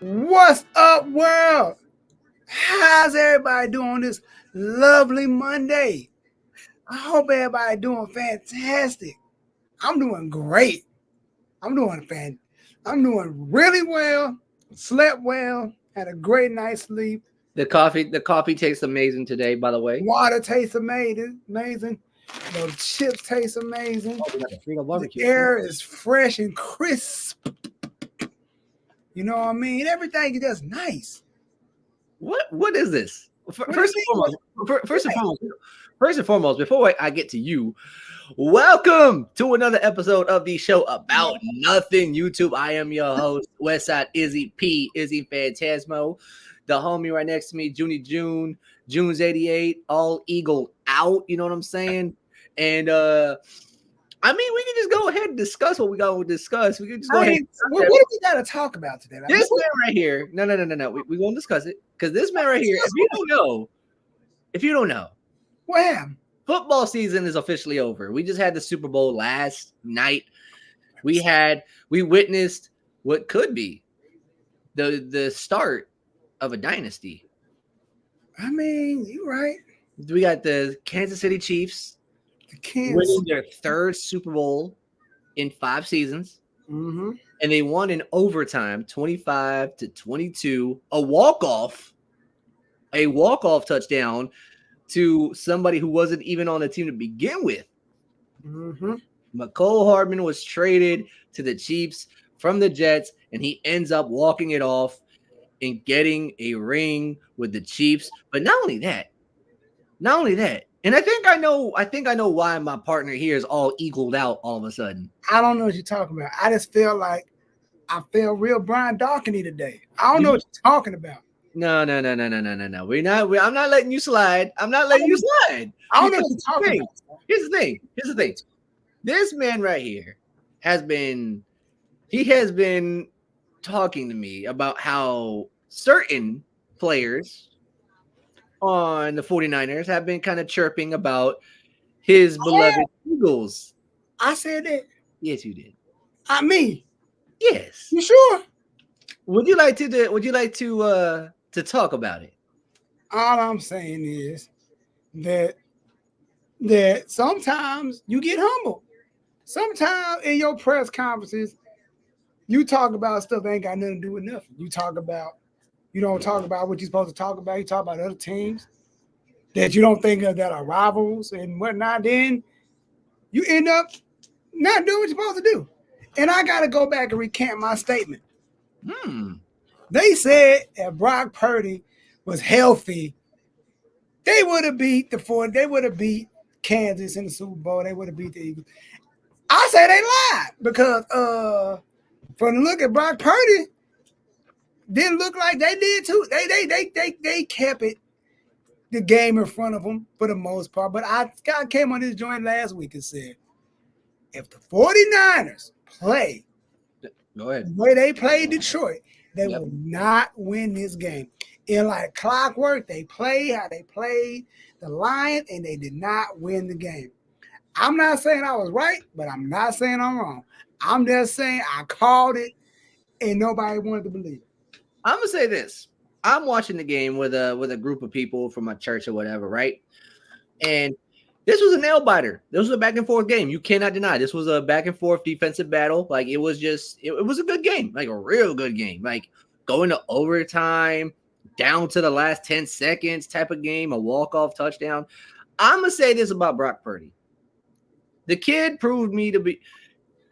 What's up, world? How's everybody doing this lovely Monday? I hope everybody doing fantastic. I'm doing great. I'm doing fan. I'm doing really well. Slept well. Had a great night's sleep. The coffee tastes amazing today, by the way. Water tastes amazing. The chips taste amazing. Oh, we got the Frito The barbecue. air is fresh and crisp. You know what I mean? Everything is just nice. What is this? What do you mean? First and foremost, before I get to you, welcome to another episode of the show about nothing. YouTube. I am your host, Westside Izzyphatasmo. The homie right next to me, JunesEightyEIght, all eagle out. You know what I'm saying? And I mean, we can just go ahead and discuss what we got to discuss. We can just go ahead. What do we got to talk about today? This man right here. No. We won't discuss it because this man right here. If you don't know, what happened? Football season is officially over. We just had the Super Bowl last night. We witnessed what could be the start of a dynasty. I mean, you're right. We got the Kansas City Chiefs winning their third Super Bowl in 5 seasons. Mm-hmm. And they won in overtime, 25-22, a walk-off touchdown to somebody who wasn't even on the team to begin with. Mm-hmm. McCole Hardman was traded to the Chiefs from the Jets, and he ends up walking it off and getting a ring with the Chiefs. But not only that, and I think I know why my partner here is all equaled out all of a sudden. I don't know what you're talking about. I just feel like I feel real Brian Darkeny today. I don't know what you're talking about. No. I'm not letting you slide. I'm not letting you slide. I don't know what you're talking about. Here's the thing. This man right here has been talking to me about how certain players on the 49ers have been kind of chirping about his beloved Eagles. I said that. Yes, you did. Me. Yes. You sure? Would you like to talk about it? All I'm saying is that sometimes you get humble. Sometimes in your press conferences, you talk about stuff that ain't got nothing to do with nothing. You don't talk about what you're supposed to talk about. You talk about other teams that you don't think of that are rivals and whatnot. Then you end up not doing what you're supposed to do. And I got to go back and recant my statement. They said if Brock Purdy was healthy, they would have beat they would have beat Kansas in the Super Bowl. They would have beat the Eagles. I say they lied because from the look at Brock Purdy, didn't look like they did too. They kept the game in front of them for the most part. But I came on this joint last week and said, if the 49ers play the way they played Detroit, they will not win this game. In like clockwork, they played how they played the Lions, and they did not win the game. I'm not saying I was right, but I'm not saying I'm wrong. I'm just saying I called it, and nobody wanted to believe it. I'm gonna say this. I'm watching the game with a group of people from my church or whatever, right? And this was a nail biter. This was a back and forth game. You cannot deny this was a back and forth defensive battle. Like it was a good game, like a real good game. Like going to overtime, down to the last 10 seconds type of game, a walk-off touchdown. I'm gonna say this about Brock Purdy. The kid proved me to be.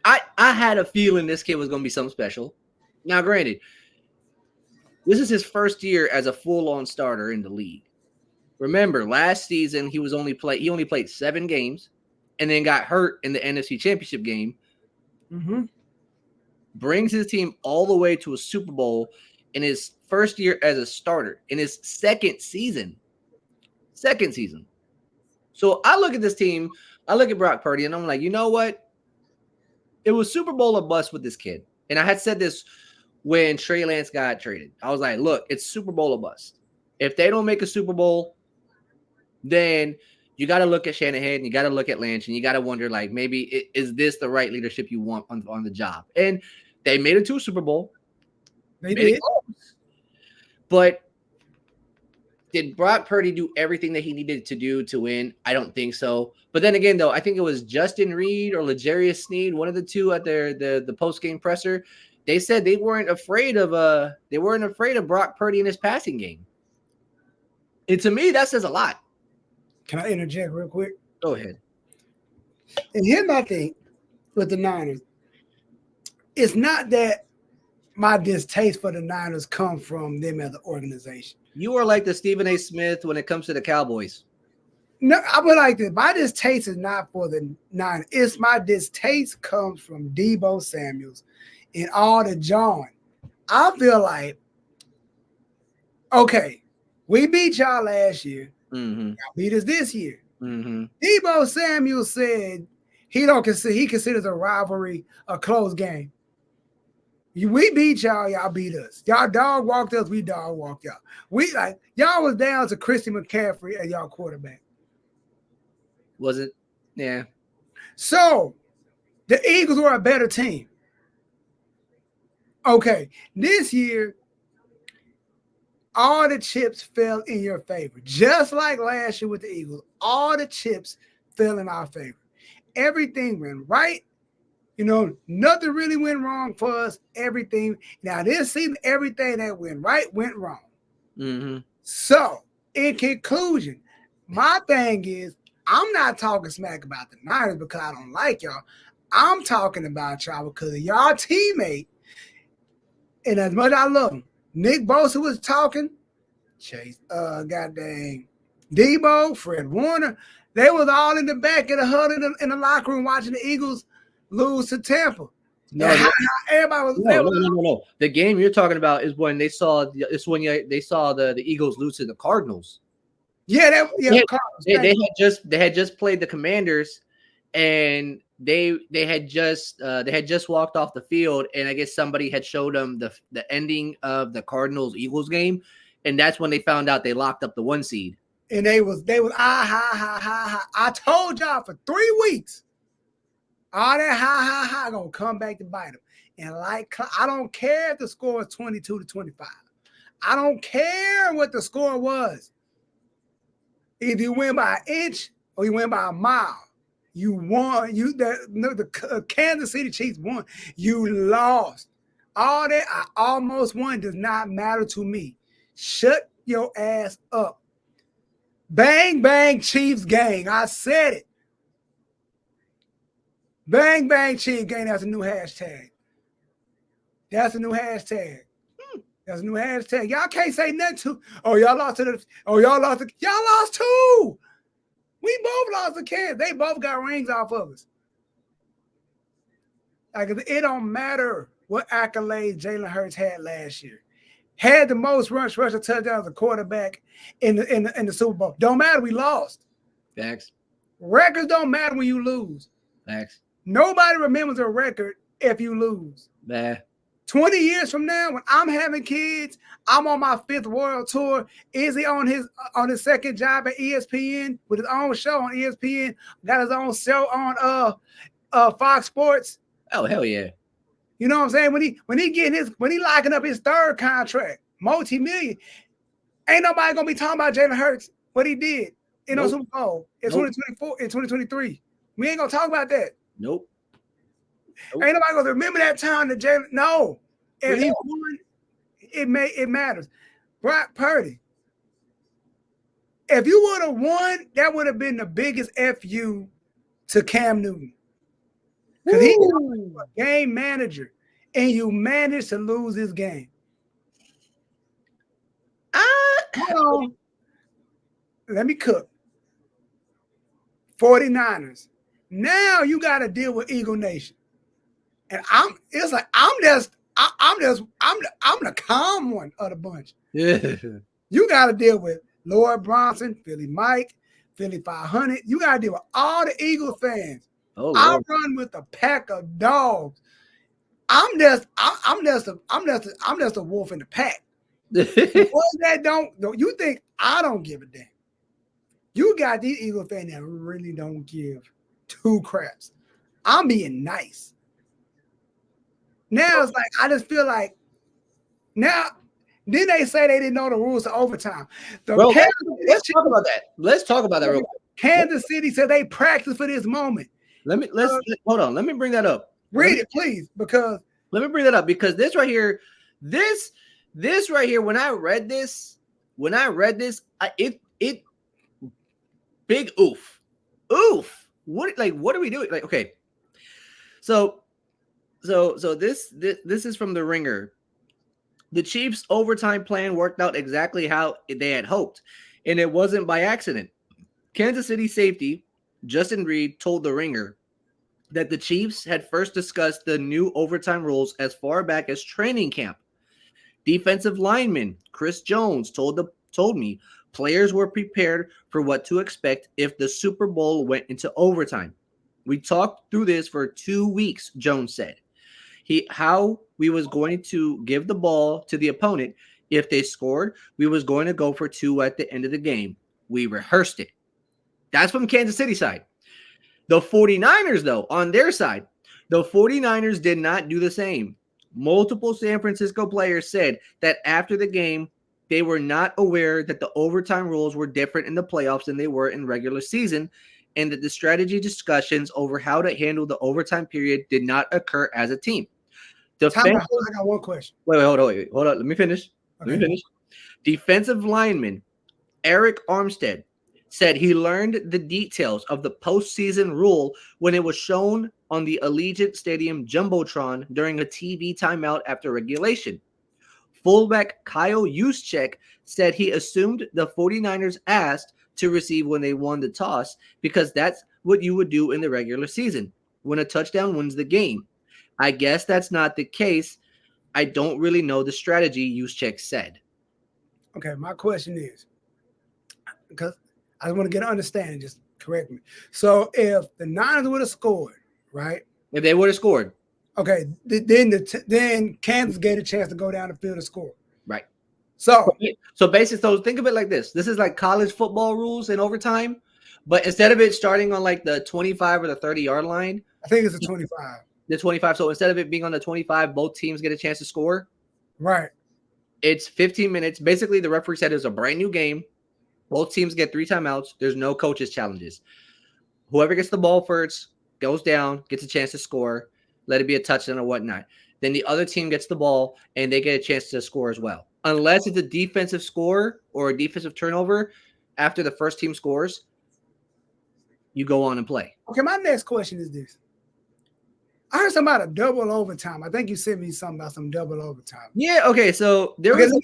I had a feeling this kid was gonna be something special. Now, granted, this is his first year as a full-on starter in the league. Remember, last season he only played 7 games, and then got hurt in the NFC Championship game. Mm-hmm. Brings his team all the way to a Super Bowl in his first year as a starter in his second season. So I look at this team, I look at Brock Purdy, and I'm like, you know what? It was Super Bowl or bust with this kid. And I had said this when Trey Lance got traded. I was like, look, it's Super Bowl or bust. If they don't make a Super Bowl, then you got to look at Shanahan, you got to look at Lance, and you got to wonder, like, maybe is this the right leadership you want on the job? And they made it to a Super Bowl. They did. But did Brock Purdy do everything that he needed to do to win? I don't think so. But then again, though, I think it was Justin Reed or L'Jarius Sneed, one of the two at the post game presser. They said they weren't afraid of Brock Purdy in his passing game. And to me, that says a lot. Can I interject real quick? Go ahead. And here's my thing with the Niners. It's not that my distaste for the Niners come from them as an organization. You are like the Stephen A. Smith when it comes to the Cowboys. No, I would like this. My distaste is not for the Niners. It's my distaste comes from Deebo Samuels and all the John. I feel like, okay, we beat y'all last year. Mm-hmm. Y'all beat us this year. Mm-hmm. Deebo Samuel said he considers a rivalry a close game. We beat y'all, y'all beat us. Y'all dog walked us, we dog walked y'all. Y'all was down to Christian McCaffrey as y'all quarterback. Was it? Yeah. So the Eagles were a better team. Okay, this year, all the chips fell in your favor. Just like last year with the Eagles, all the chips fell in our favor. Everything went right. Nothing really went wrong for us. Everything. Now, this season, everything that went right went wrong. Mm-hmm. So, in conclusion, my thing is, I'm not talking smack about the Niners because I don't like y'all. I'm talking about y'all because of y'all teammate. And as much as I love him, Nick Bosa was talking, Chase, goddamn, Deebo, Fred Warner, they was all in the back of the huddle in the locker room watching the Eagles lose to Tampa. No, everybody was. No. The game you're talking about is when they saw the Eagles lose to the Cardinals. Yeah, they had just played the Commanders, and they had just walked off the field, and I guess somebody had showed them the ending of the Cardinals Eagles game, and that's when they found out they locked up the 1 seed. And they was I told y'all for 3 weeks. All that gonna come back to bite them. And I don't care if the score is 22-25. I don't care what the score was. Either you win by an inch or you win by a mile. You won. The Kansas City Chiefs won. You lost. All that I almost won does not matter to me. Shut your ass up. Bang, bang, Chiefs gang. I said it. Bang, bang, Chiefs gang. That's a new hashtag. That's a new hashtag. That's a new hashtag. Y'all can't say nothing to. Y'all lost to. Y'all lost too. We both lost to Kansas. They both got rings off of us. Like, it don't matter what accolades Jalen Hurts had last year. Had the most rushing touchdowns as a quarterback in the Super Bowl. Don't matter. We lost. Thanks. Records don't matter when you lose. Thanks. Nobody remembers a record if you lose. Nah. 20 years from now, when I'm having kids, I'm on my 5th world tour. Izzy on his second job at ESPN with his own show on ESPN. Got his own show on Fox Sports. Oh, hell yeah. You know what I'm saying? When he locking up his 3rd contract, multi-million, ain't nobody gonna be talking about Jalen Hurts, what he did in the Super Bowl in 2024, in 2023. We ain't gonna talk about that. Nope. Ain't nobody gonna remember that time that Jalen. No, if he won, it matters. Brock Purdy. If you would have won, that would have been the biggest FU to Cam Newton. Because he was a game manager, and you managed to lose this game. Hold on. Let me cook. 49ers. Now you got to deal with Eagle Nation. And I'm the calm one of the bunch. Yeah. You got to deal with Lord Bronson, Philly Mike, Philly 500. You got to deal with all the Eagle fans. I run with a pack of dogs. I'm just a wolf in the pack. What that don't you think I don't give a damn? You got these Eagle fans that really don't give 2 craps. I'm being nice. Now it's like I just feel like now Then they say they didn't know the rules of overtime. Bro, let's talk about that. Let's talk about that real quick. Kansas City said they practiced for this moment. Hold on. Let me bring that up. Read it, please, because let me bring that up because this right here, when I read this, it big oof. What are we doing? Like, okay. So this is from The Ringer. The Chiefs' overtime plan worked out exactly how they had hoped, and it wasn't by accident. Kansas City safety Justin Reed told The Ringer that the Chiefs had first discussed the new overtime rules as far back as training camp. Defensive lineman Chris Jones told me players were prepared for what to expect if the Super Bowl went into overtime. We talked through this for 2 weeks, Jones said. How we was going to give the ball to the opponent. If they scored, we was going to go for 2 at the end of the game. We rehearsed it. That's from Kansas City side. The 49ers, though, on their side, the 49ers did not do the same. Multiple San Francisco players said that after the game, they were not aware that the overtime rules were different in the playoffs than they were in regular season, and that the strategy discussions over how to handle the overtime period did not occur as a team. I got one question. Wait, hold on. Let me finish. Defensive lineman Eric Armstead said he learned the details of the postseason rule when it was shown on the Allegiant Stadium Jumbotron during a TV timeout after regulation. Fullback Kyle Juszczyk said he assumed the 49ers asked to receive when they won the toss because that's what you would do in the regular season when a touchdown wins the game. I guess that's not the case. I don't really know the strategy, Juszczyk said. Okay, my question is, because I want to get an understanding, just correct me. So if the Niners would have scored, right? If they would have scored. Okay, then Kansas get a chance to go down the field and score. Right. So basically, so think of it like this. This is like college football rules in overtime, but instead of it starting on like the 25 or the 30-yard line. I think it's a 25. The 25. So instead of it being on the 25, both teams get a chance to score. Right. It's 15 minutes. Basically, the referee said it's a brand new game. Both teams get 3 timeouts. There's no coaches' challenges. Whoever gets the ball first goes down, gets a chance to score. Let it be a touchdown or whatnot. Then the other team gets the ball, and they get a chance to score as well. Unless it's a defensive score or a defensive turnover after the first team scores, you go on and play. Okay, my next question is this. I heard something about a double overtime. I think you sent me something about some double overtime. Yeah, okay. So there was a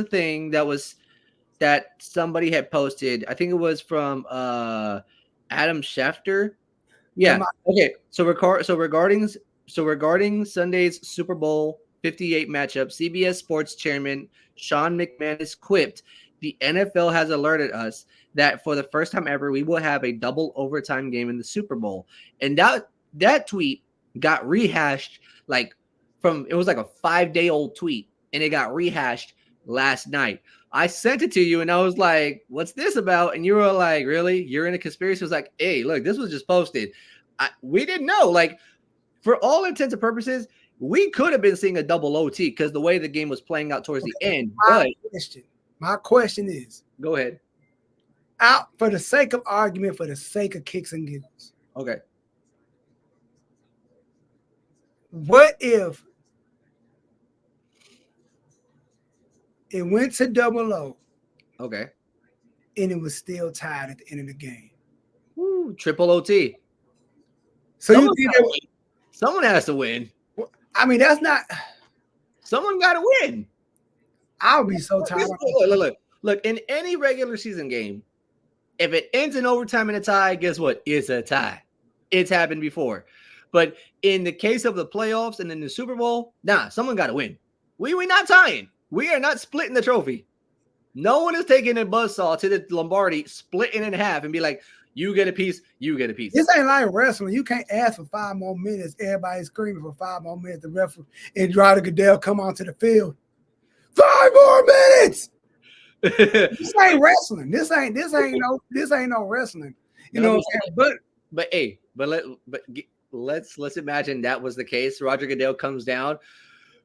thing that somebody had posted. I think it was from Adam Schefter. Yeah. Okay. So regarding Sunday's Super Bowl 58 matchup, CBS Sports Chairman Sean McManus quipped, "The NFL has alerted us that for the first time ever, we will have a double overtime game in the Super Bowl." And that tweet got rehashed it was like a 5-day-old tweet, and it got rehashed last night. I sent it to you, and I was like, "What's this about?" And you were like, "Really? You're in a conspiracy?" I was like, "Hey, look, this was just posted." We didn't know. Like, for all intents and purposes, we could have been seeing a double OT because the way the game was playing out towards the end. My question is, go ahead. Out for the sake of argument, for the sake of kicks and giggles. Okay. What if it went to double O? Okay. And it was still tied at the end of the game. Ooh, triple OT. So someone has to win. I mean, that's not. Someone got to win. I'll be so tired. Look. In any regular season game, if it ends in overtime and a tie, guess what? It's a tie. It's happened before. But in the case of the playoffs and in the Super Bowl, someone got to win. We're not tying. We are not splitting the trophy. No one is taking a buzzsaw to the Lombardi, splitting in half, and be like, "You get a piece, you get a piece." This ain't like wrestling. You can't ask for 5 more minutes. Everybody's screaming for 5 more minutes. The referee and Ryder Goodell come onto the field. 5 more minutes. This ain't wrestling. This ain't no wrestling. You know what I'm saying? Let's imagine that was the case. Roger Goodell comes down.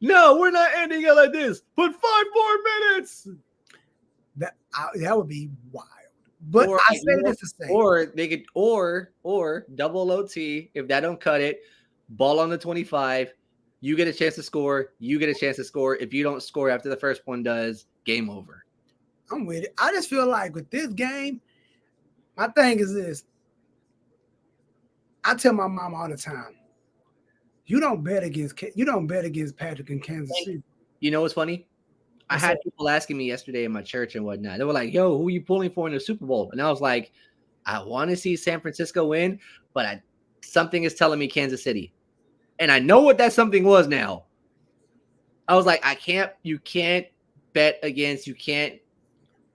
No, we're not ending it like this. Put 5 more minutes. That would be wild. But Or, I say this to say, or they could, or double OT. If that don't cut it, ball on the 25. You get a chance to score. You get a chance to score. If you don't score after the first one does, game over. I'm with it. I just feel like with this game, my thing is this. I tell my mom all the time, you don't bet against Patrick in Kansas City. You know what's funny? I had people asking me yesterday in my church and whatnot. They were like, "Yo, who are you pulling for in the Super Bowl?" And I was like, "I want to see San Francisco win, but something is telling me Kansas City." And I know what that something was now. I was like, you can't you can't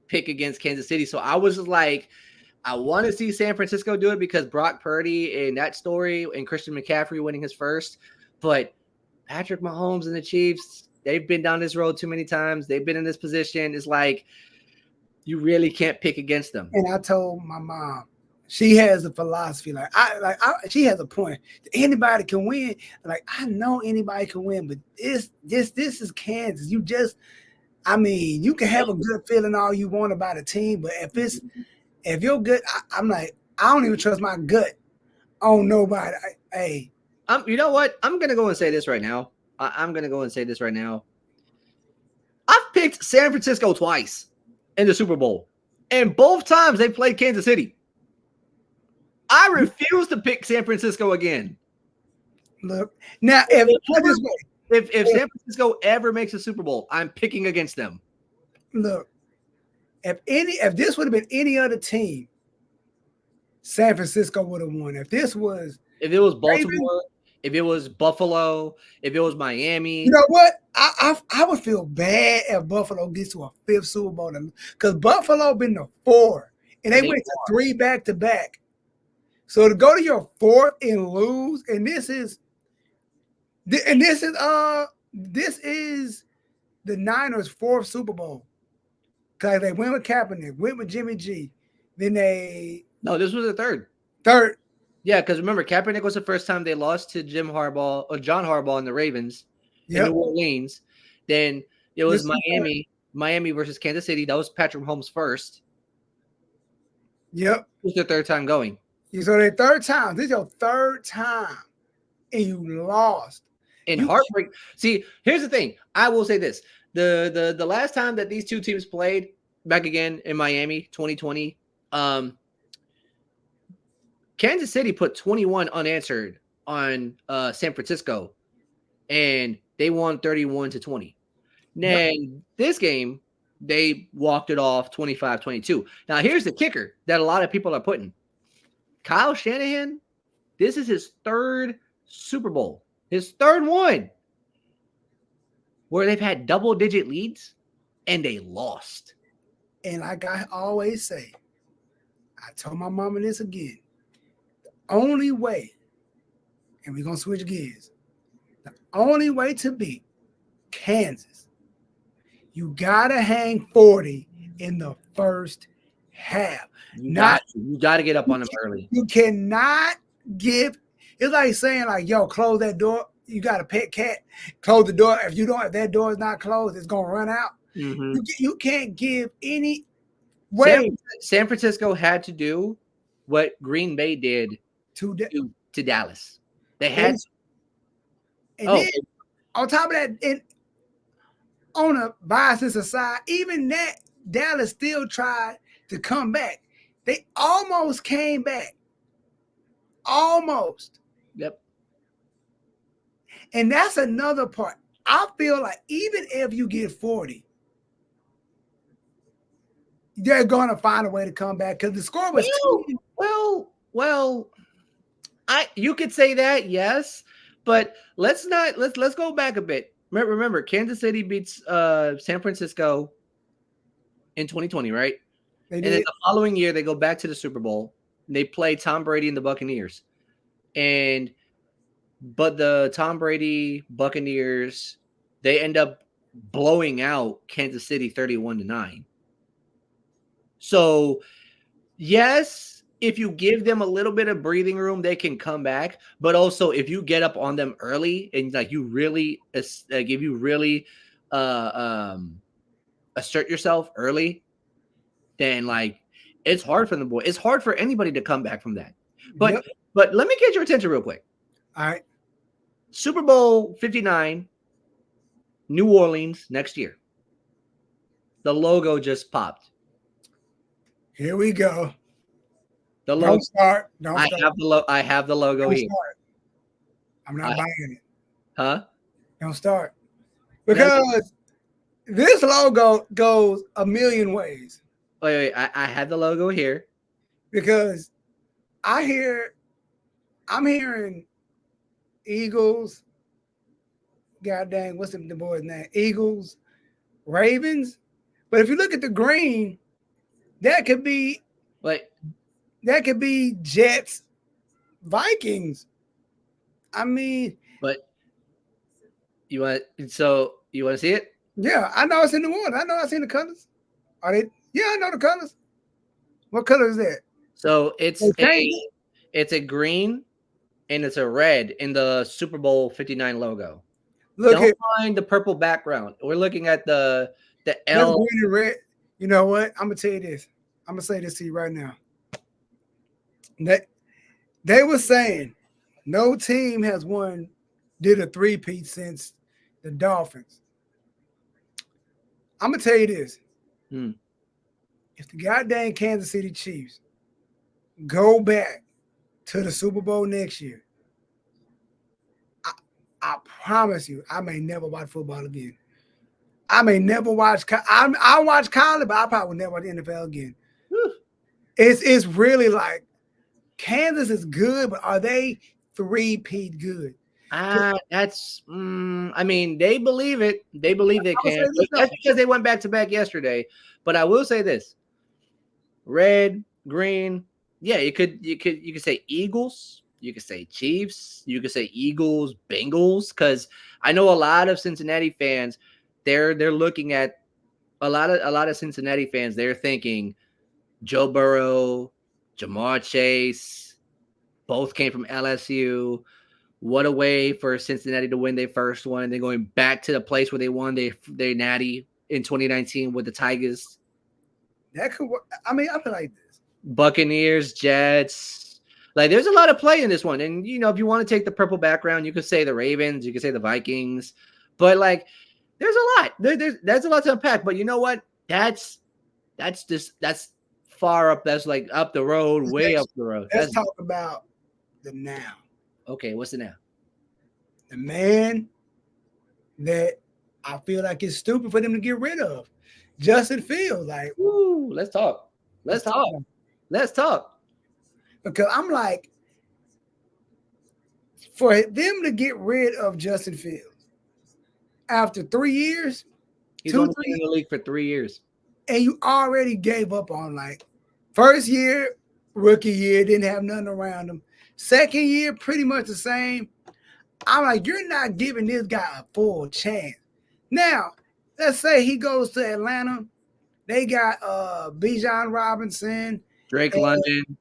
pick against Kansas City. So I was just like, I want to see San Francisco do it because Brock Purdy and that story and Christian McCaffrey winning his first. But Patrick Mahomes and the Chiefs, they've been down this road too many times. They've been in this position. It's like, you really can't pick against them. And I told my mom, she has a philosophy she has a point. Anybody can win. Like, I know anybody can win, but this is Kansas. You can have a good feeling all you want about a team, but if you're good, I'm like, I don't even trust my gut on nobody. You know what? I'm gonna go and say this right now. I'm gonna go and say this right now. I've picked San Francisco twice in the Super Bowl, and both times they played Kansas City. I refuse to pick San Francisco again. Look, now if San Francisco ever makes a Super Bowl, I'm picking against them. Look, if this would have been any other team, San Francisco would have won. If it was Baltimore, if it was Buffalo, if it was Miami, you know what? I would feel bad if Buffalo gets to a 5th Super Bowl because Buffalo been to 4 and they went to 3 back-to-back. So to go to your 4th and lose, and this is the Niners' 4th Super Bowl. Because they went with Kaepernick, went with Jimmy G. Then this was the third. Yeah, because remember, Kaepernick was the first time they lost to John Harbaugh and the Ravens in New Orleans. Then it was Miami versus Kansas City. That was Patrick Mahomes' first. Yep. It was their 3rd time going. So their 3rd time. This is your 3rd time. And you lost. Heartbreak. See, here's the thing. I will say this. The last time that these two teams played, back again in Miami, 2020, Kansas City put 21 unanswered on San Francisco, and they won 31-20. Then this game, they walked it off 25-22. Now, here's the kicker that a lot of people are putting. Kyle Shanahan, this is his 3rd Super Bowl, his 3rd one, where they've had double-digit leads, and they lost. And like I always say, I told my mama this again, the only way, and we're going to switch gears, the only way to beat Kansas, you got to hang 40 in the first half. You got to get up on them early. You cannot give. It's like saying, like, yo, close that door. You got a pet cat. Close the door. If that door is not closed, it's gonna run out. Mm-hmm. You can't give any way. San Francisco had to do what Green Bay did to Dallas. They had to. And then, on top of that, and on a bias aside, even that Dallas still tried to come back. They almost came back. Almost. Yep. And that's another part. I feel like even if you get 40, they're going to find a way to come back because the score was you could say that, yes, but let's go back a bit. Remember, Kansas City beats San Francisco in 2020, right? And then the following year, they go back to the Super Bowl. And they play Tom Brady and the Buccaneers. But the Tom Brady Buccaneers, they end up blowing out Kansas City 31-9. So, yes, if you give them a little bit of breathing room, they can come back. But also, if you get up on them early and like you really, like if you really assert yourself early, then like it's hard for the boy. It's hard for anybody to come back from that. But Yep. but let me get your attention real quick. All right. Super Bowl 59, New Orleans next year. The logo just popped. Here we go. The logo. Don't start. Don't I start. have the I have the logo Don't here. start. I'm not buying it. Huh? Don't start. Because this logo goes a million ways. Wait. I have the logo here. Because I'm hearing Eagles. God dang, what's the boy's name? Eagles, Ravens. But if you look at the green, that could be Jets, Vikings. I mean, but you want to see it? Yeah, I know it's in the water. I know I've seen the colors. Are they? Yeah, I know the colors. What color is that? So it's a green and it's a red in the Super Bowl 59 logo. Don't mind the purple background. We're looking at the L. Green and red. You know what? I'm gonna tell you this. I'm gonna say this to you right now. They were saying no team has did a three-peat since the Dolphins. I'm gonna tell you this. If the goddamn Kansas City Chiefs go back to the Super Bowl next year, I promise you, I may never watch football again. I may never watch. I watch college, but I probably will never watch the NFL again. It's really like Kansas is good, but are they three-peat good? That's. I mean, they believe it. They believe they can. That's because they went back to back yesterday. But I will say this: red, green. Yeah, you could say Eagles. You could say Chiefs. You could say Eagles, Bengals. Because I know a lot of Cincinnati fans. They're looking at a lot of Cincinnati fans. They're thinking Joe Burrow, Jamar Chase, both came from LSU. What a way for Cincinnati to win their first one. They're going back to the place where they won their natty in 2019 with the Tigers. That could work. I mean, I feel like this. Buccaneers, Jets. Like, there's a lot of play in this one. And, you know, if you want to take the purple background, you could say the Ravens. You could say the Vikings. But, like, there's a lot. There's a lot to unpack. But you know what? That's far up. That's, like, up the road, way up the road. Let's talk about the now. Okay, what's the now? The man that I feel like it's stupid for them to get rid of. Justin Fields. Like, ooh, let's talk. Let's talk. Because I'm like, for them to get rid of Justin Fields after 3 years, he's only been in the league for 3 years, and you already gave up on like first year, rookie year, didn't have nothing around him. Second year, pretty much the same. I'm like, you're not giving this guy a full chance. Now, let's say he goes to Atlanta. They got Bijan Robinson, Drake London.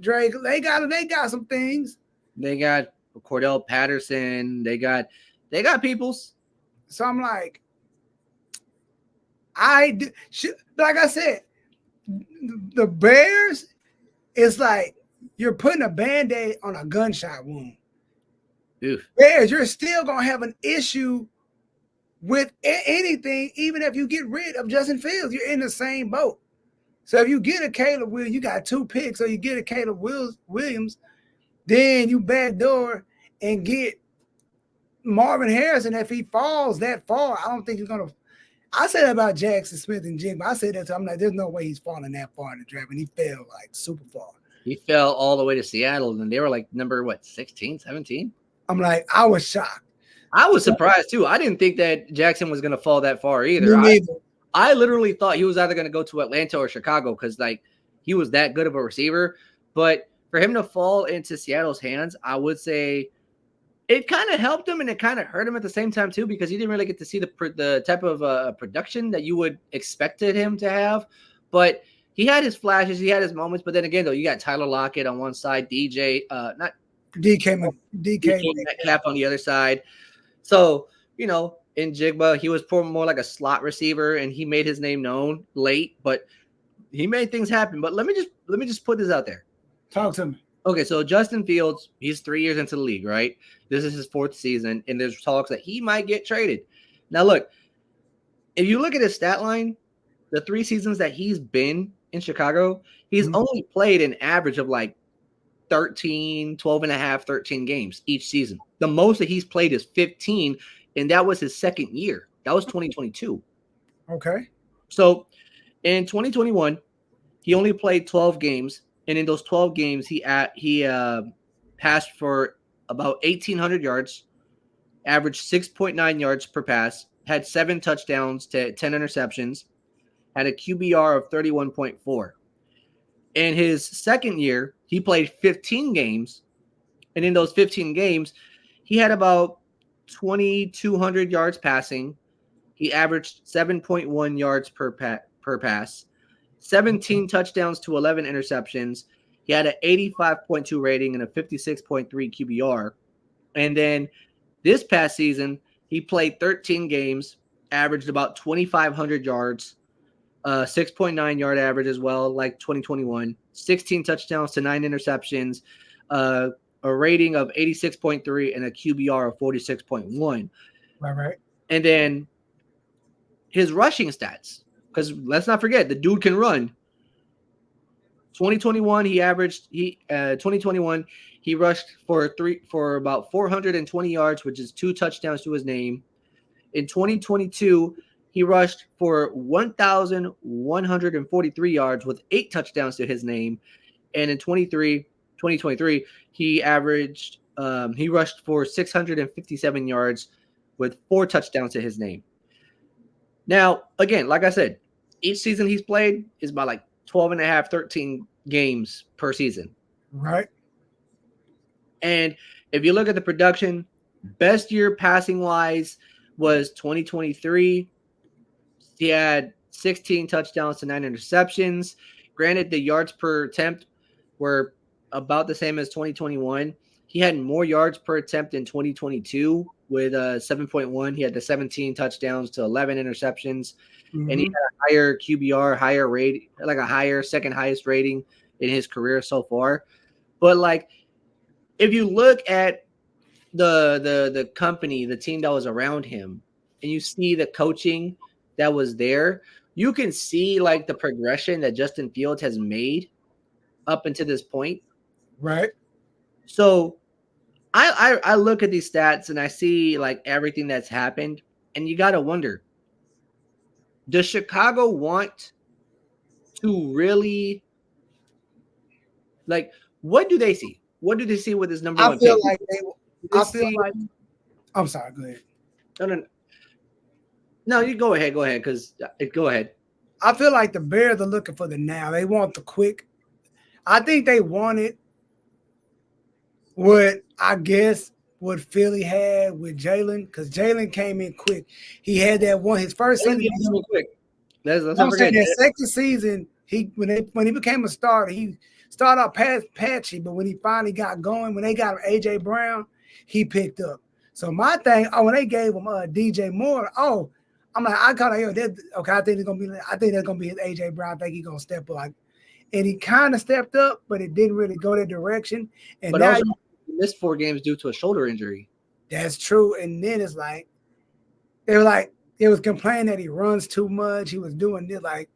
Drake, they got some things. They got Cordell Patterson. They got peoples. So I'm like, like I said, the Bears, it's like you're putting a Band-Aid on a gunshot wound. Oof. Bears, you're still gonna have an issue with anything, even if you get rid of Justin Fields. You're in the same boat. So if you get a Caleb Williams, you got 2 picks, or you get a Caleb Williams, then you backdoor and get Marvin Harrison. If he falls that far, I don't think he's gonna. I said that about Jackson Smith and Jigba. I said that to him, like, there's no way he's falling that far in the draft, and he fell like super far. He fell all the way to Seattle, and they were like number 16, 17. I'm like, I was shocked. I was surprised too. I didn't think that Jackson was going to fall that far either. I literally thought he was either going to go to Atlanta or Chicago because like he was that good of a receiver. But for him to fall into Seattle's hands, I would say it kind of helped him and it kind of hurt him at the same time too, because he didn't really get to see the type of production that you would expected him to have. But he had his flashes, he had his moments, but then again, though, you got Tyler Lockett on one side, not DK Metcalf on the other side. So, in Jigba, he was more like a slot receiver, and he made his name known late, but he made things happen. But let me just put this out there. Talk to me. Okay, so Justin Fields, he's 3 years into the league, right? This is his 4th season, and there's talks that he might get traded. Now, look, if you look at his stat line, the 3 seasons that he's been in Chicago, he's only played an average of like 12 and a half, 13 games each season. The most that he's played is 15, and that was his 2nd year. That was 2022. Okay. So in 2021, he only played 12 games, and in those 12 games, he passed for about 1,800 yards, averaged 6.9 yards per pass, had 7 touchdowns to 10 interceptions, had a QBR of 31.4. In his 2nd year, he played 15 games, and in those 15 games, he had about 2,200 yards passing. He averaged 7.1 yards per pass, 17 touchdowns to 11 interceptions. He had an 85.2 rating and a 56.3 QBR. And then this past season, he played 13 games, averaged about 2,500 yards, 6.9 yard average as well, like 2021, 16 touchdowns to 9 interceptions, a rating of 86.3 and a QBR of 46.1. Right. And then his rushing stats, because let's not forget, the dude can run. 2021, he rushed for about 420 yards, which is 2 touchdowns to his name. In 2022, he rushed for 1,143 yards with 8 touchdowns to his name. And in 2023, he rushed for 657 yards with 4 touchdowns to his name. Now, again, like I said, each season he's played is about like 12 and a half, 13 games per season. Right. And if you look at the production, best year passing wise was 2023. He had 16 touchdowns to 9 interceptions. Granted, the yards per attempt were about the same as 2021. He had more yards per attempt in 2022 with 7.1. He had the 17 touchdowns to 11 interceptions. And he had a higher QBR, higher rate, like a higher second highest rating in his career so far. But like, if you look at the company, the team that was around him, and you see the coaching that was there, you can see like the progression that Justin Fields has made up until this point. Right. So I look at these stats and I see like everything that's happened, and you got to wonder, does Chicago want to really, like, what do they see? What do they see with this number one pick? I'm sorry, go ahead. No, you go ahead, because go ahead. I feel like the Bears are looking for the now. They want the quick. I think they wanted what Philly had with Jalen, because Jalen came in quick. He had that one, his first season. Quick. Let's not forget that second season, when he became a starter, he started out patchy, but when he finally got going, when they got him AJ Brown, he picked up. So my thing, when they gave him DJ Moore, I'm like, I think that's gonna be his AJ Brown. I think he's gonna step up, and he kind of stepped up, but it didn't really go that direction. And but now also, he missed 4 games due to a shoulder injury. That's true. And then it's like they was complaining that he runs too much. He was doing this. Like,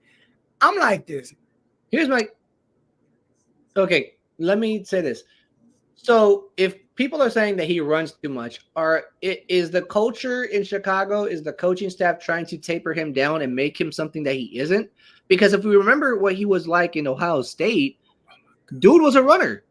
I'm like this. Okay, let me say this. So if people are saying that he runs too much, is the culture in Chicago, is the coaching staff trying to taper him down and make him something that he isn't? Because if we remember what he was like in Ohio State, dude was a runner.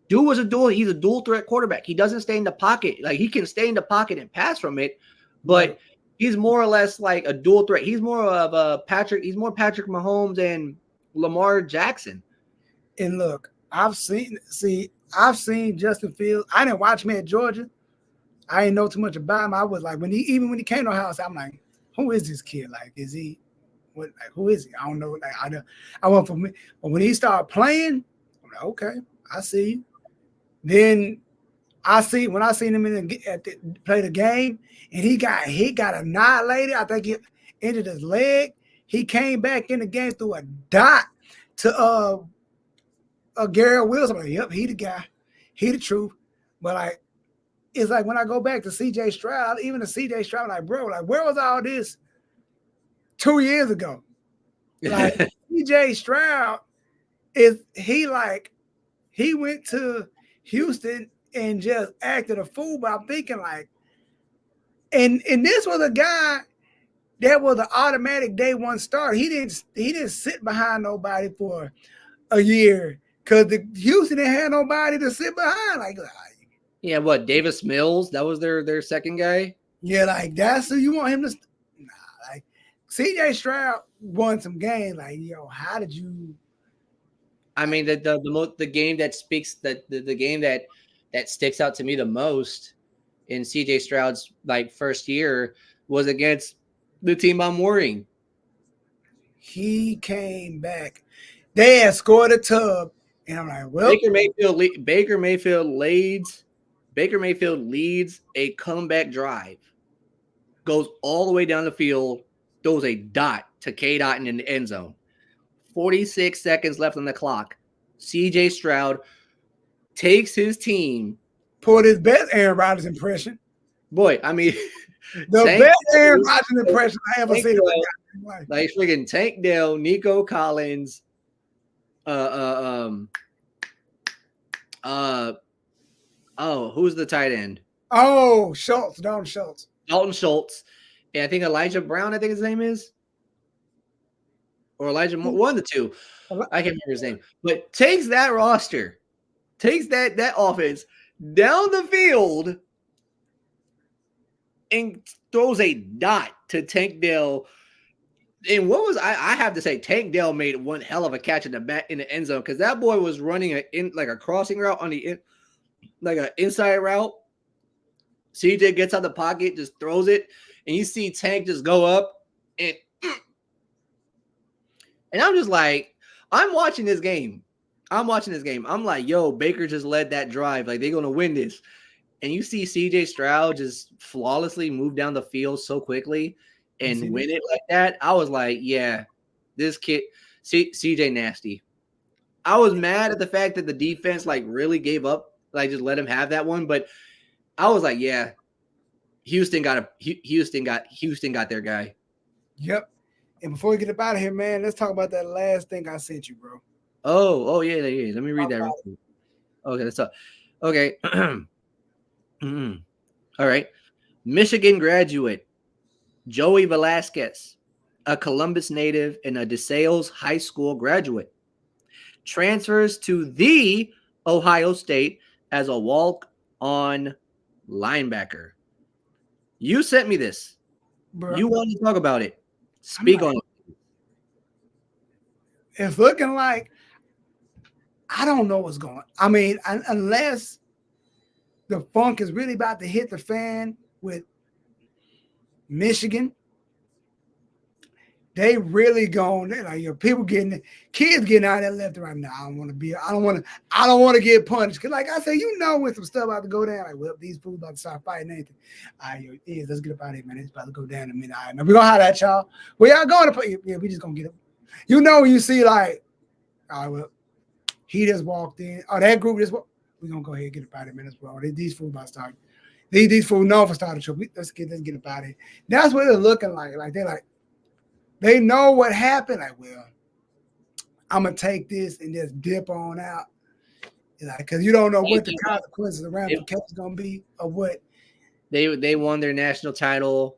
He's a dual threat quarterback. He doesn't stay in the pocket. Like, he can stay in the pocket and pass from it, but he's more or less like a dual threat. He's more of Patrick Mahomes and Lamar Jackson. And look, I've seen Justin Fields. I didn't watch him at Georgia. I didn't know too much about him. I was like, when he came to our house, I'm like, who is this kid? Like, is he what, like, who is he? I don't know. Like, I went for me. But when he started playing, I'm like, okay, I see you. Then when I seen him play the game, and he got annihilated. I think he injured his leg. He came back in the game through a dot to Garrett Wilson. I'm like, yep, he the guy. He the truth. But like, it's like when I go back to CJ Stroud, even the CJ Stroud, like, bro, like, where was all this 2 years ago? Like, CJ Stroud he went to Houston and just acted a fool. But I'm thinking like, and this was a guy that was an automatic day one start. He didn't sit behind nobody for a year because the Houston didn't have nobody to sit behind. Like, yeah, what, Davis Mills? That was their second guy. Yeah, like that's who you want him to. Nah, like CJ Stroud won some games. Like, yo, how did you? I mean, the game that speaks the game that sticks out to me the most in CJ Stroud's like first year was against the team I'm worrying. He came back. They had scored a tub, and I'm like, well, Baker Mayfield leads a comeback drive, goes all the way down the field, throws a dot to K-Dot in the end zone. 46 seconds left on the clock. CJ Stroud takes his team. pulled his best Aaron Rodgers impression. Boy, I mean, the best Aaron Rodgers impression I ever seen. Like freaking Tank Dell, Nico Collins, who's the tight end? Oh, Dalton Schultz. And I think Elijah Brown, I think his name is. Or Elijah Moore, one of the two. I can't remember his name. But takes that roster, takes that offense down the field and throws a dot to Tank Dell. And what was I have to say, Tank Dell made one hell of a catch in the end zone because that boy was running a crossing route on the like an inside route. CJ gets out the pocket, just throws it, and you see Tank just go up and I'm just like, I'm watching this game. I'm like, yo, Baker just led that drive. Like, they're going to win this. And you see CJ Stroud just flawlessly move down the field so quickly and win it like that. I was like, yeah, this kid, CJ nasty. I was mad at the fact that the defense like really gave up, like just let him have that one. But I was like, yeah, Houston got their guy. Yep. And before we get up out of here, man, let's talk about that last thing I sent you, bro. Oh yeah. Let me read that real quick. Okay, let's talk. Okay. All right. Michigan graduate Joey Velasquez, a Columbus native and a DeSales High School graduate, transfers to the Ohio State as a walk-on linebacker. You sent me this. Bro, you want to talk about it. Speak on it. It's looking like I don't know what's going on. I mean, unless the funk is really about to hit the fan with Michigan, they really going. Like, people kids getting out there left and right now. I don't want to get punished. Cause like I said, when some stuff about to go down, like, well, these fools about to start fighting anything. All right, let's get up out of here, man. It's about to go down in a minute. All right, now we're gonna holler at y'all. Where y'all going to play? Yeah, we just gonna get up. When you see like, all right, well, he just walked in. Oh, that group just walked. We're gonna go ahead and get up out of here, man. Bro. These fools about to start. These fools know for starting trouble. Let's get up out of here. That's what they're looking like. Like they know what happened. Like, well, I'm gonna take this and just dip on out. Because you don't know what the consequences around the case is gonna be or what. They won their national title,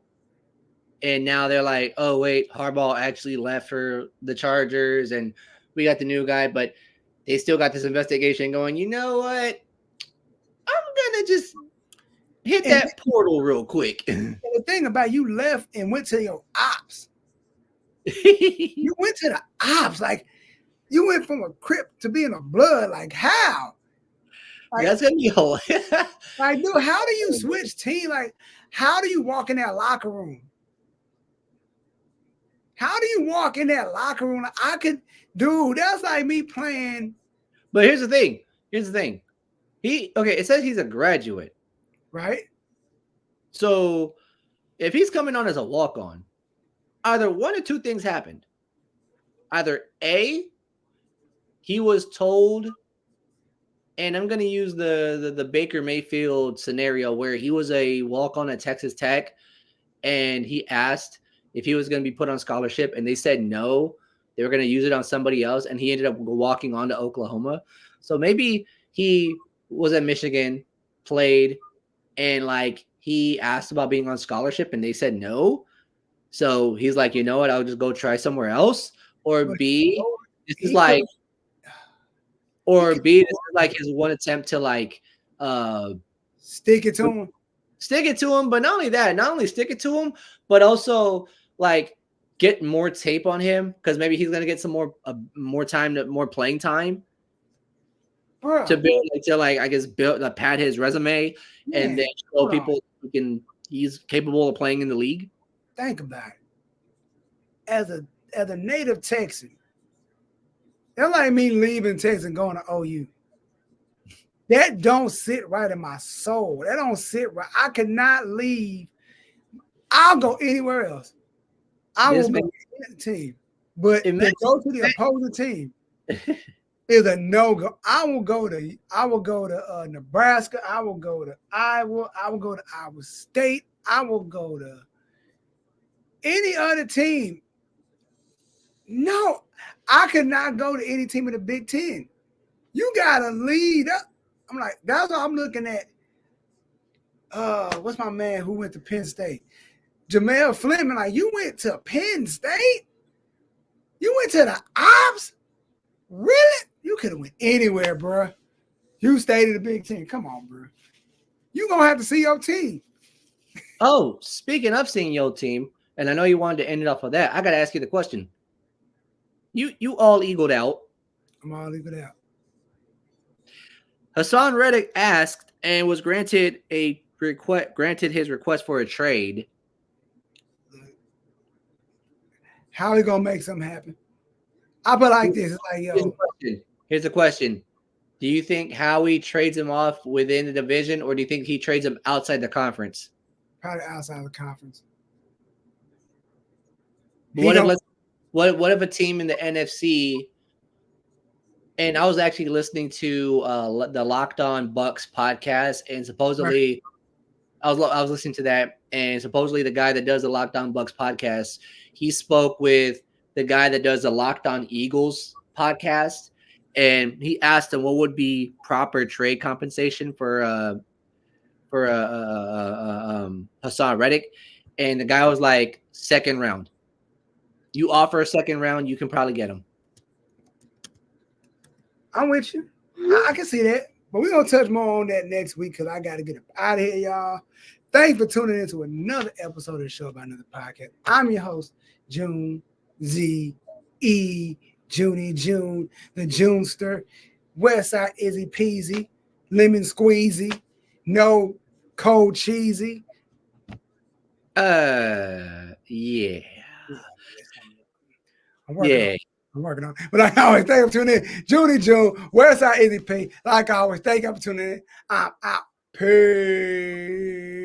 and now they're like, oh wait, Harbaugh actually left for the Chargers, and we got the new guy, but they still got this investigation going. You know what? I'm gonna just hit that portal real quick. And the thing about you left and went to your ops. You went to the ops, like you went from a Crip to being a Blood. Like, how? Like, that's gonna be whole. Like, dude, how do you switch team? Like, how do you walk in that locker room? How do you walk in that locker room? I could, dude, that's like me playing. But here's the thing. It says he's a graduate. Right? So if he's coming on as a walk-on, either one or two things happened. Either A, he was told, and I'm going to use the Baker Mayfield scenario where he was a walk-on at Texas Tech, and he asked if he was going to be put on scholarship, and they said no. They were going to use it on somebody else, and he ended up walking on to Oklahoma. So maybe he was at Michigan, played, and like he asked about being on scholarship, and they said no. So he's like, you know what? I'll just go try somewhere else. Or B, this is like his one attempt to like stick it to him. Stick it to him, but not only stick it to him, but also like get more tape on him because maybe he's gonna get some more time, more playing time. Bro. To build, I guess, pad his resume and then show people he's capable of playing in the league. Think about it. As a native Texan, that's like me leaving Texas and going to OU. That don't sit right in my soul. That don't sit right. I cannot leave. I'll go anywhere else. I will go to the team, but to go to the opposing team is a no-go. I will go to Nebraska. I will go to Iowa. I will go to Iowa State. I will go to any other team. No, I could not go to any team in the Big Ten. You gotta lead up. I'm like, that's what I'm looking at. What's my man who went to Penn State? Jamel Fleming. Like, you went to Penn State? You went to the Ops? Really? You could have went anywhere, bro. You stayed in the Big Ten. Come on, bro. You gonna have to see your team. Oh, speaking of seeing your team, and I know you wanted to end it off of that, I gotta ask you the question. You all eagled out. I'm all eagled out. Hassan Reddick asked and was granted his request for a trade. How are we gonna make something happen? I put like this. It's like, yo. Here's the question. Do you think Howie trades him off within the division, or do you think he trades him outside the conference? Probably outside the conference. What if a team in the NFC? And I was actually listening to the Locked On Bucks podcast, and supposedly, I was listening to that, and supposedly the guy that does the Locked On Bucks podcast, he spoke with the guy that does the Locked On Eagles podcast, and he asked him what would be proper trade compensation for Hassan Reddick, and the guy was like, second round. You offer a second round, you can probably get him. I'm with you. I can see that. But we're going to touch more on that next week because I got to get out of here, y'all. Thanks for tuning in to another episode of the Show About Another Podcast. I'm your host, June Z E Junie June, the Junester, Westside Izzy Peasy, Lemon Squeezy, no cold cheesy. Yeah. I'm working on it. But like I always, thank you for tuning in. Junie June, Westside Izzy P. Like I always, thank you for tuning in. I'm out. Peace.